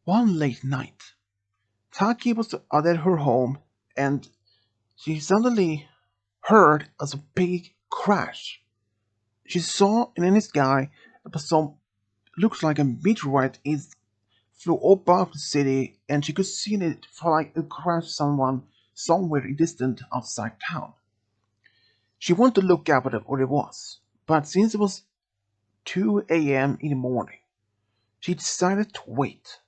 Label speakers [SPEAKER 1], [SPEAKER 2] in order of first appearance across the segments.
[SPEAKER 1] One late night, Taki was at her home and she suddenly heard as a big crash. She saw in the sky that some looks like a meteorite is flew above the city and she could see it fly like it crashed someone somewhere distant outside town. She wanted to look up at what it was, but since it was 2 a.m. in the morning, she decided to wait.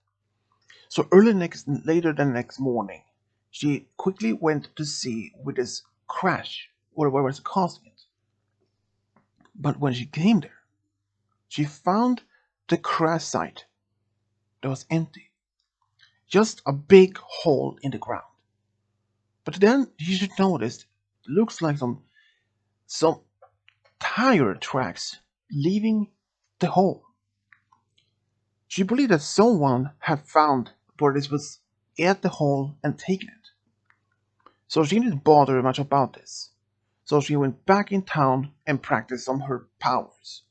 [SPEAKER 1] So later the next morning, she quickly went to see where this crash or what was causing it. But when she came there, she found the crash site that was empty, just a big hole in the ground. But then she noticed it looks like some tire tracks leaving the hole. She believed that someone had found where this was at the hole and taken it. So she didn't bother much about this. So she went back in town and practiced on her powers.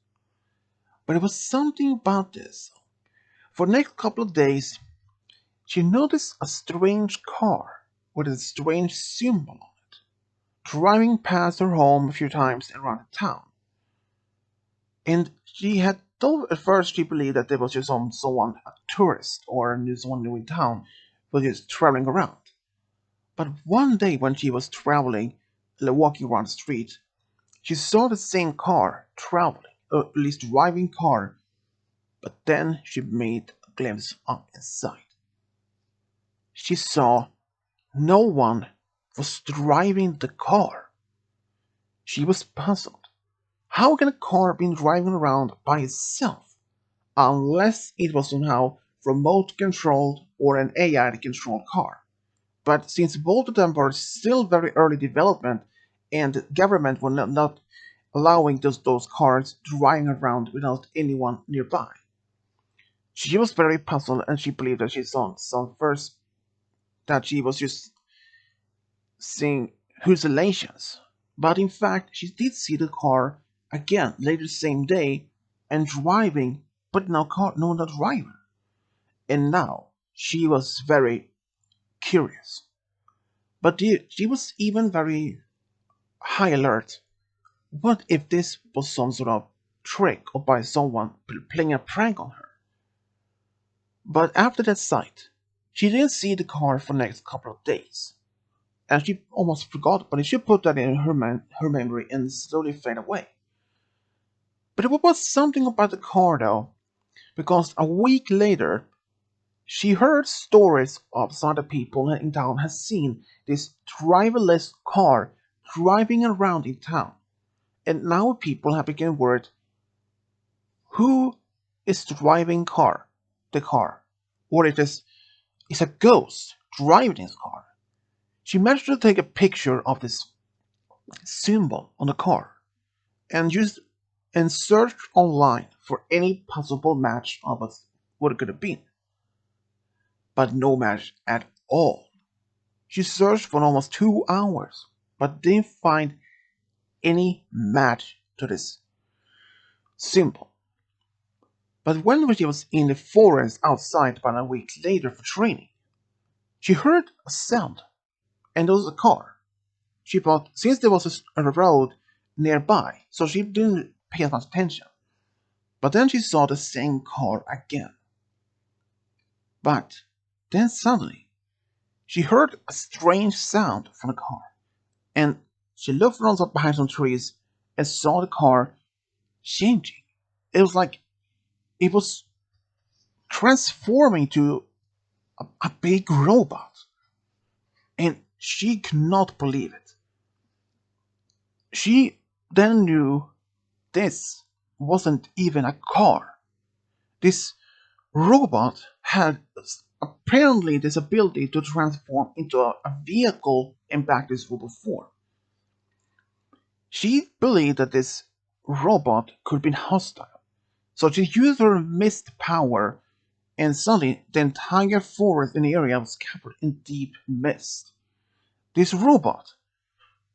[SPEAKER 1] But there was something about this. For the next couple of days, she noticed a strange car with a strange symbol on it, driving past her home a few times around the town. And she had thought at first she believed that there was just someone, a tourist or someone new in town, was just traveling around. But one day when she was traveling, walking around the street, she saw the same car traveling, or at least driving car, but then she made a glimpse of inside. She saw no one was driving the car. She was puzzled. How can a car be driving around by itself unless it was somehow remote controlled or an AI controlled car? But since both of them were still very early development and the government were not allowing those cars driving around without anyone nearby, she was very puzzled and she believed that she saw some first that she was just seeing hallucinations. But in fact, she did see the car again later the same day and driving, but no, not driver. And now she was very curious. But she was even very high alert. What if this was some sort of trick or by someone playing a prank on her? But after that sight, she didn't see the car for the next couple of days. And she almost forgot, but she put that in her memory and slowly fade away. But there was something about the car though, because a week later, she heard stories of some other people in town had seen this driverless car driving around in town. And now people have become worried, who is driving the car? Or it is a ghost driving this car. She managed to take a picture of this symbol on the car and used and searched online for any possible match of what it could have been. But no match at all. She searched for almost 2 hours, but didn't find any match to this symbol. But when she was in the forest outside about a week later for training, she heard a sound, and it was a car. She thought, since there was a road nearby, so she didn't pay much attention. But then she saw the same car again. But then suddenly, she heard a strange sound from the car, and she looked around behind some trees and saw the car changing. It was like it was transforming to a big robot, and she could not believe it. She then knew this wasn't even a car. This robot had apparently this ability to transform into a vehicle and back to its robot form. She believed that this robot could be hostile, so she used her mist power, and suddenly the entire forest in the area was covered in deep mist. This robot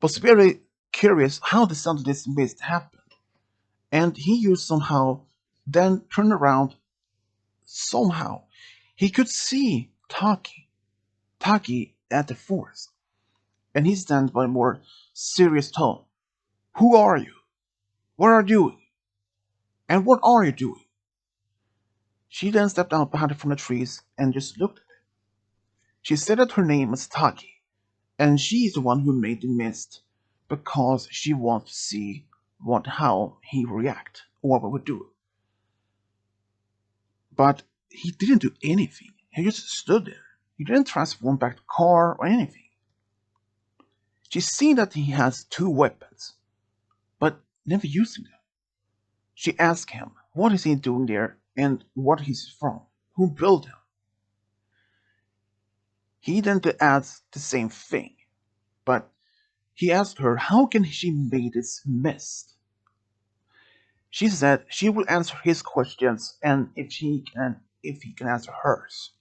[SPEAKER 1] was very curious how this mist happened, and he used somehow then turned around somehow. He could see Taki at the forest, and he stands by a more serious tone. Who are you? What are you doing? And what are you doing? She then stepped out behind it from the trees and just looked at him. She said that her name was Taki, and she is the one who made the mist because she wants to see how he would react or what we would do. But he didn't do anything. He just stood there. He didn't transform back to car or anything. She seen that he has two weapons, but never using them. She asked him what is he doing there and what he's from, who built him. He then adds the same thing, but he asked her how can she made this mist. She said she will answer his questions and if he can answer hers.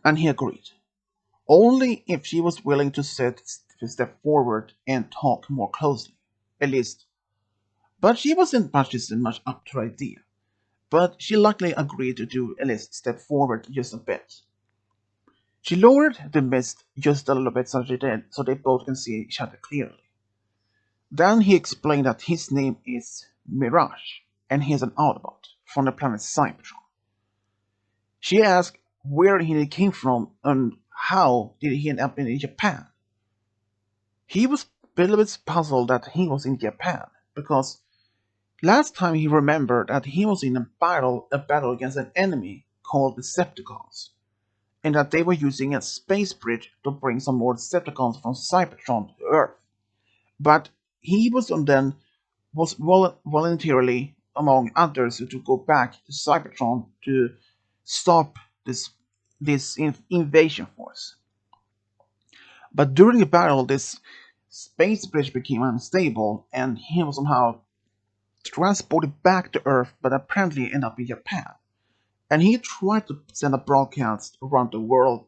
[SPEAKER 1] And he agreed. Only if she was willing to step forward and talk more closely. At least. But she wasn't much up to the idea. But she luckily agreed to do at least step forward just a bit. She lowered the mist just a little bit so they both can see each other clearly. Then he explained that his name is Mirage, and he is an Autobot from the planet Cybertron. She asked where he came from and how did he end up in Japan. He was a little bit puzzled that he was in Japan, because last time he remembered that he was in a battle against an enemy called Decepticons, and that they were using a space bridge to bring some more Decepticons from Cybertron to Earth. But he was voluntarily, among others, to go back to Cybertron to stop this invasion force. But during the battle, this space bridge became unstable, and he was somehow transported back to Earth, but apparently ended up in Japan. And he tried to send a broadcast around the world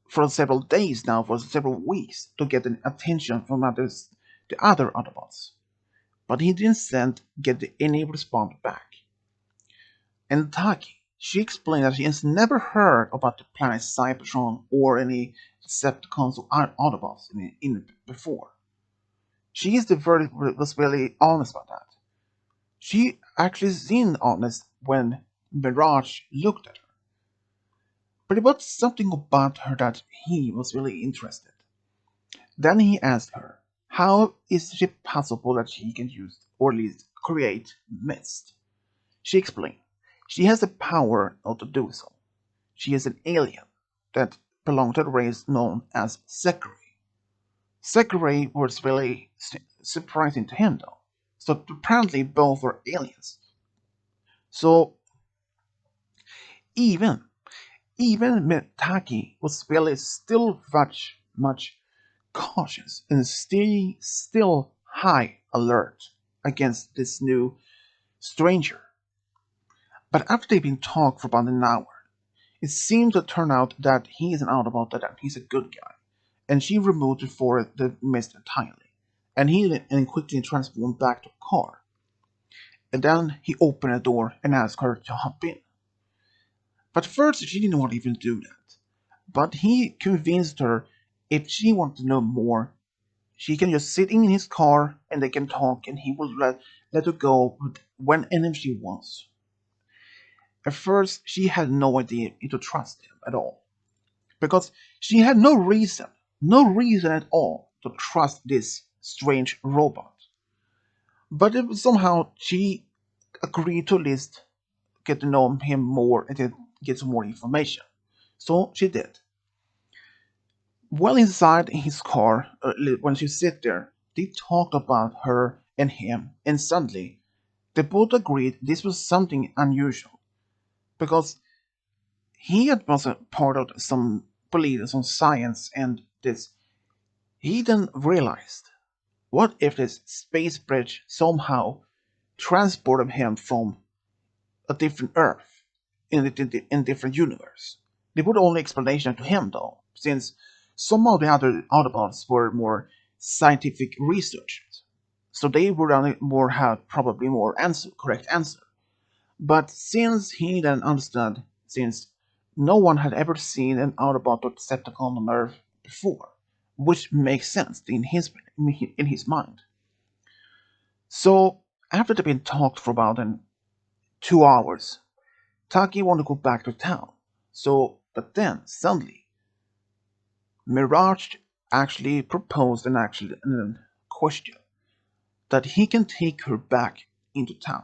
[SPEAKER 1] for several days now, for several weeks, to get the attention from the other Autobots. But he didn't get any response back. And Taki, she explained that she has never heard about the planet Cybertron or any Decepticons or Autobots in it before. She was really honest about that. She actually seemed honest when Mirage looked at her. But it was something about her that he was really interested. Then he asked her, how is it possible that she can use, or at least create, mist? She explained, she has the power to do so. She is an alien that belonged to the race known as Zachary. Zachary was really surprising to him though. So apparently both were aliens. So even Taki was really still much cautious and still high alert against this new stranger. But after they've been talking for about an hour, it seemed to turn out that he is an Autobot, that he's a good guy, and she removed the mist entirely, and he quickly transformed back to a car. And then he opened a door and asked her to hop in. But first she didn't want to even do that. But he convinced her if she wanted to know more, she can just sit in his car and they can talk and he will let her go whenever she wants. At first she had no idea if to trust him at all. Because she had no reason at all to trust this strange robot. But somehow she agreed to at least get to know him more and to get some more information. So she did. Well inside his car, when she sit there, they talked about her and him, and suddenly they both agreed this was something unusual because he had was a part of some beliefs on science and this. He then realized, what if this space bridge somehow transported him from a different Earth in different universe? They put only explanation to him though, since some of the other Autobots were more scientific researchers, so they would only more have probably more correct answer. But since he then understood, since No one had ever seen an Autobot or Decepticon on Earth before, which makes sense in his mind. So, after they'd been talked for about 2 hours, Taki wanted to go back to town. But then, suddenly, Mirage actually proposed an question that he can take her back into town.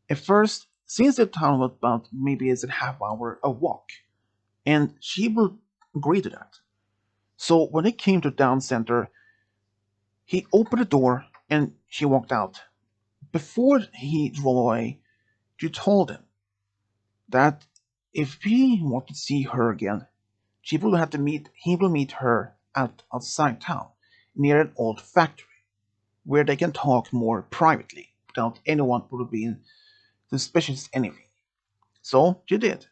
[SPEAKER 1] At first, since the town was about maybe it's a half hour a walk, and she will agree to that. So when it came to town center, he opened the door and she walked out. Before he drove away, she told him that if he wanted to see her again, he will meet her outside town, near an old factory, where they can talk more privately, without anyone would be suspicious anything. So she did.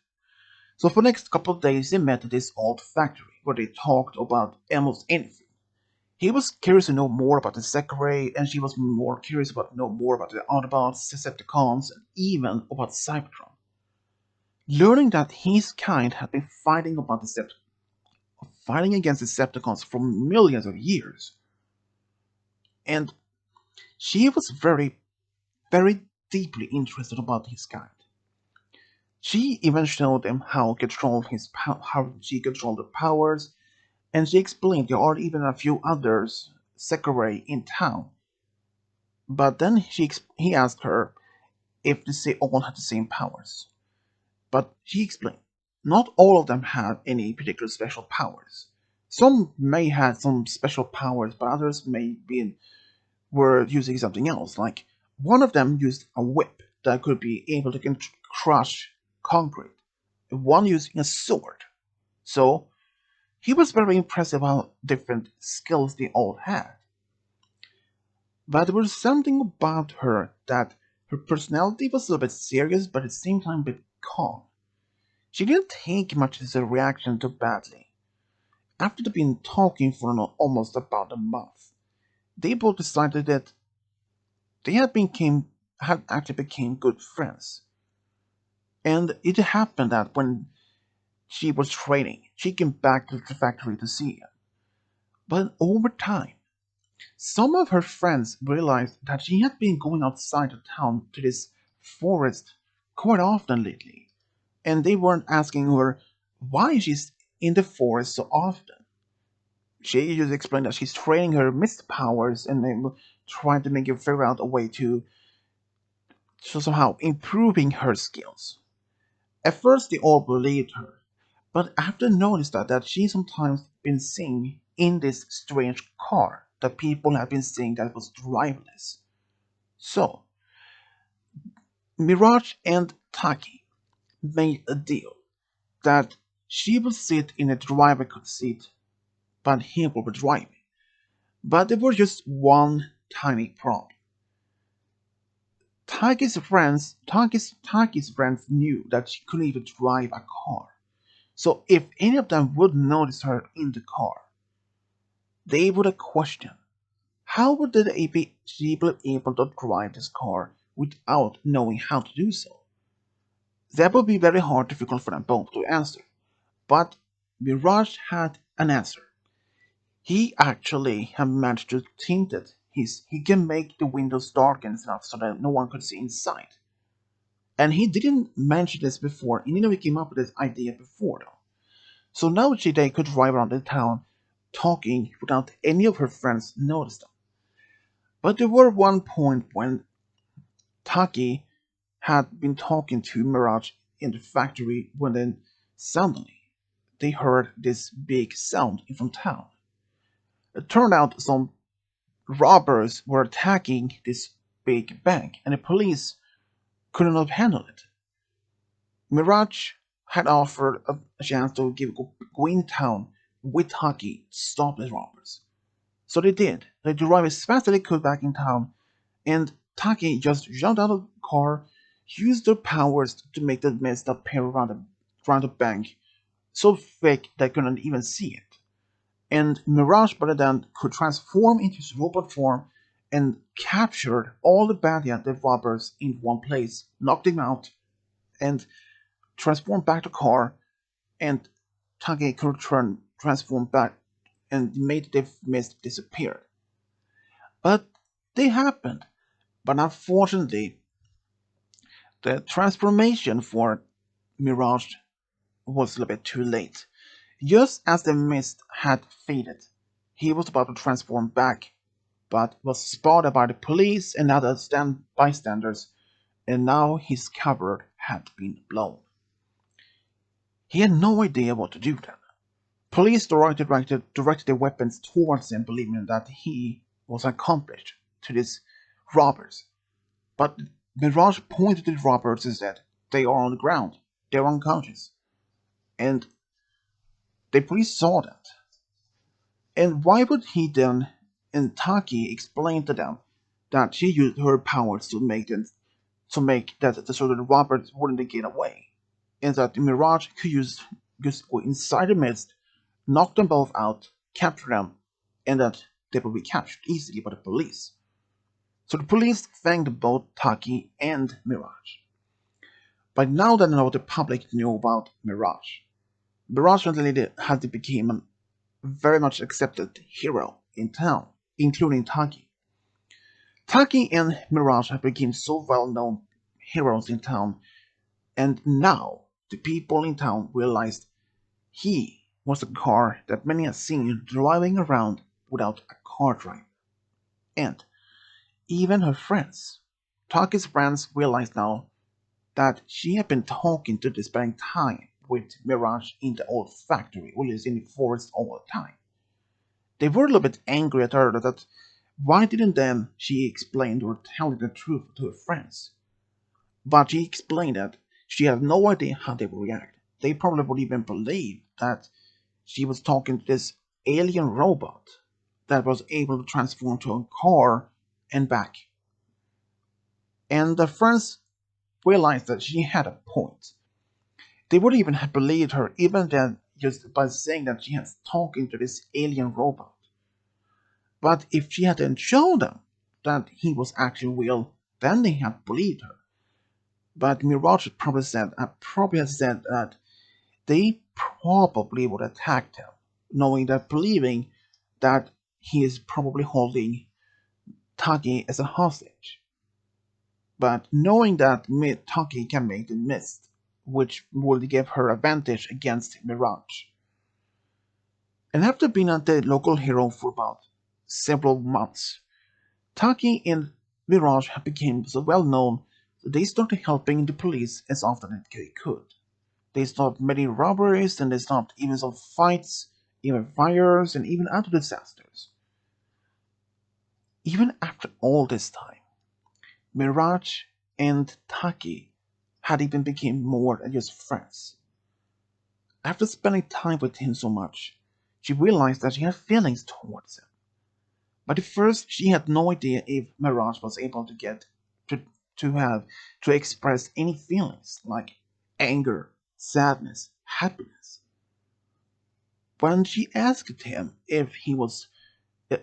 [SPEAKER 1] So for the next couple of days they met at this old factory, where they talked about almost anything. He was curious to know more about the Zachary, and she was more curious about to know more about the Autobots, Decepticons, and even about Cybertron. Learning that his kind had been fighting against Decepticons for millions of years. And she was very, very deeply interested about his kind. She even showed him how she controlled the powers, and she explained there are even a few others Zachary in town. But then he asked her if they all had the same powers. But she explained, not all of them had any particular special powers. Some may have some special powers, but others were using something else. Like one of them used a whip that could be able to crush concrete. One using a sword. So he was very impressed how different skills they all had. But there was something about her that her personality was a little bit serious, but at the same time a bit calm. She didn't take much as a reaction to badly. After they'd been talking for almost about a month, they both decided that they had actually became good friends. And it happened that when she was training, she came back to the factory to see him. But over time, some of her friends realized that she had been going outside of town to this forest quite often lately, and they weren't asking her why she's in the forest so often. She just explained that she's training her mist powers and they were trying to make her figure out a way to somehow improving her skills. At first, they all believed her, but after noticed that she sometimes been seen in this strange car that people have been saying that was driverless. So, Mirage and Taki made a deal that she would sit in a driver's seat, but he would be driving. But there was just one tiny problem. Taki's friends knew that she couldn't even drive a car. So if any of them would notice her in the car, they would have questioned how would she be able to drive this car without knowing how to do so? That would be very hard difficult for them both to answer. But Mirage had an answer. He actually had managed to tint it. He can make the windows darken enough so that no one could see inside. And he didn't mention this before. He never came up with this idea before, though. So now they could drive around the town talking without any of her friends noticed them. But there were one point when Taki had been talking to Mirage in the factory when then suddenly they heard this big sound from town. It turned out some robbers were attacking this big bank and the police couldn't have handled it. Mirage had offered a chance to go in town with Taki to stop the robbers. So they did. They drove as fast as they could back in town, and Taki just jumped out of the car, used their powers to make the mist appear around the bank so thick they couldn't even see it. And Mirage by then could transform into his robot form and captured all the robbers in one place, knocked them out, and transformed back to car, and Taki could transform back and made the mist disappear. But they happened. But unfortunately, the transformation for Mirage was a little bit too late. Just as the mist had faded, he was about to transform back, but was spotted by the police and other bystanders, and now his cover had been blown. He had no idea what to do then. Police directed their weapons towards him, believing that he was an accomplice to these robbers. But Mirage pointed to the robbers and said, "They are on the ground. They're unconscious." And the police saw that. And why would he then, and Taki explained to them that she used her powers to make them, to make that so that the robbers wouldn't get away, and that the Mirage could just go inside the mist, knock them both out, capture them, and that they would be captured easily by the police. So the police thanked both Taki and Mirage. By now they know the public knew about Mirage. Mirage had become a very much accepted hero in town, including Taki. Taki and Mirage have become so well known heroes in town, and now the people in town realized he was the car that many had seen driving around without a car driver. And even her friends, Taki's friends, realized now that she had been talking to this spending time with Mirage in the old factory, or at least in the forest all the time. They were a little bit angry at her that why didn't then she explain or tell the truth to her friends? But she explained that she had no idea how they would react. They probably would even believe that she was talking to this alien robot that was able to transform to a car and back. And the friends realized that she had a point. They would even have believed her even then just by saying that she was talking to this alien robot. But if she hadn't shown them that he was actually real, then they had believed her. But Mirage probably had said that they probably would attack him, knowing that believing that he is probably holding Taki as a hostage. But knowing that Taki can make the mist, which would give her advantage against Mirage. And after being a local hero for about several months, Taki and Mirage had become so well known that they started helping the police as often as they could. They stopped many robberies and they stopped even some fights, even fires, and even other disasters. Even after all this time, Mirage and Taki had even become more than just friends. After spending time with him so much, she realized that she had feelings towards him. But at first, she had no idea if Mirage was able to get to, to express any feelings like anger, sadness, happiness. When she asked him if he was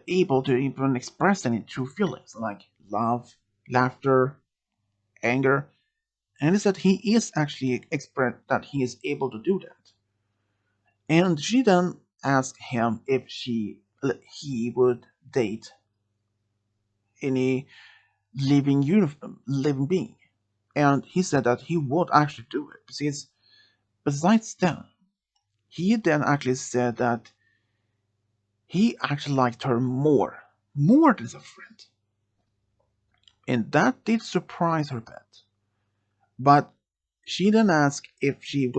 [SPEAKER 1] able to even express any true feelings like love, laughter, anger, and he said he is actually expressed that he is able to do that. And she then asked him if he would date any living being, and he said that he would actually do it because besides that, he then actually said that he actually liked her more than a friend, and that did surprise her a bit. But she then asked if he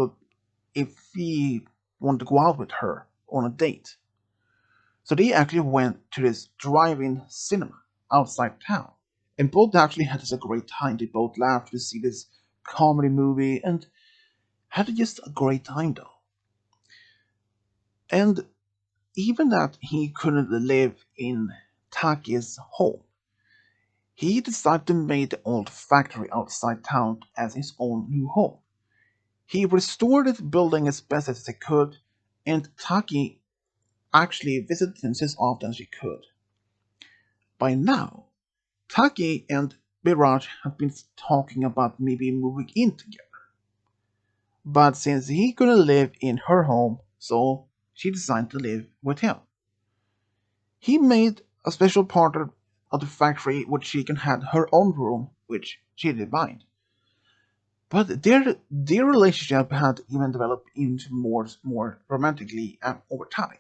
[SPEAKER 1] wanted to go out with her on a date. So they actually went to this drive-in cinema outside town, and both actually had just a great time. They both laughed to see this comedy movie and had just a great time though. And even that he couldn't live in Taki's home, he decided to make the old factory outside town as his own new home. He restored the building as best as he could, and Taki actually visited him as often as she could. By now, Taki and Mirage have been talking about maybe moving in together. But since he couldn't live in her home, so she decided to live with him. He made a special part of the factory which she can have her own room, which she didn't mind. But their relationship had even developed into more romantically over time.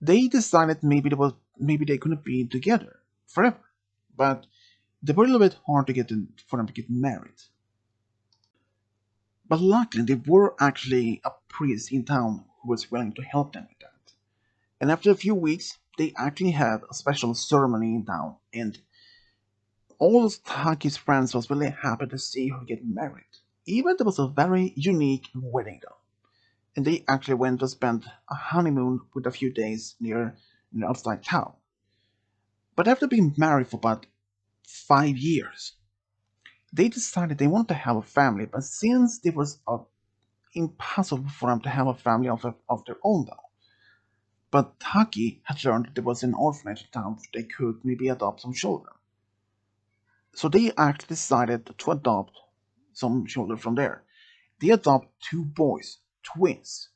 [SPEAKER 1] They decided maybe they couldn't be together forever, but they were a little bit hard to for them to get married. But luckily, there were actually a priest in town who was willing to help them with that. And after a few weeks, they actually had a special ceremony in town, and all of Taki's friends was really happy to see her get married. Even there was a very unique wedding though, and they actually went to spend a honeymoon with a few days near outside town. But after being married for about 5 years, they decided they wanted to have a family. But since it was impossible for them to have a family of their own though, but Taki had learned that there was an orphanage in town where they could maybe adopt some children. So they actually decided to adopt some children from there. They adopted two boys, twins,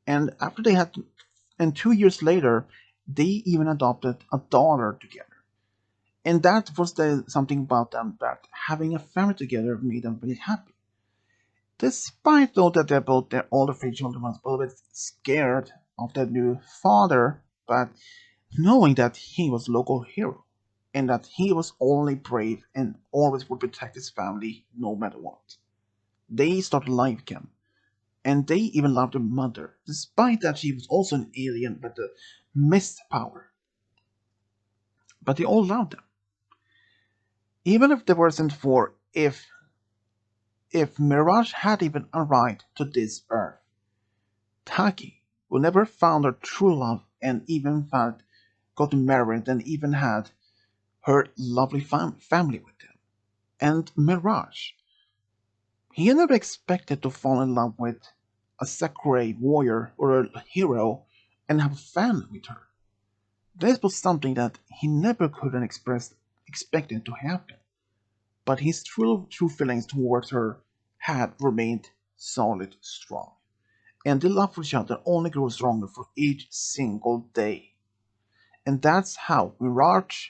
[SPEAKER 1] and after they had, and 2 years later, they even adopted a daughter together. And that was something about them that having a family together made them really happy. Despite though that they're both their older three children was a little bit scared of their new father, but knowing that he was a local hero and that he was only brave and always would protect his family no matter what. They started liking him, and they even loved their mother, despite that she was also an alien with a mist power. But they all loved him. Even if there wasn't for if Mirage had even arrived to this earth, Taki, who never found her true love and even found got married and even had her lovely family with him. And Mirage, he never expected to fall in love with a samurai warrior or a hero and have a family with her. This was something that he never could have expected to happen. But his true feelings towards her had remained solid strong. And the love for each other only grew stronger for each single day. And that's how Mirage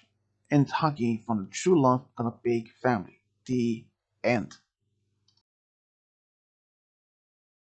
[SPEAKER 1] and Taki found a true love and a big family. The end.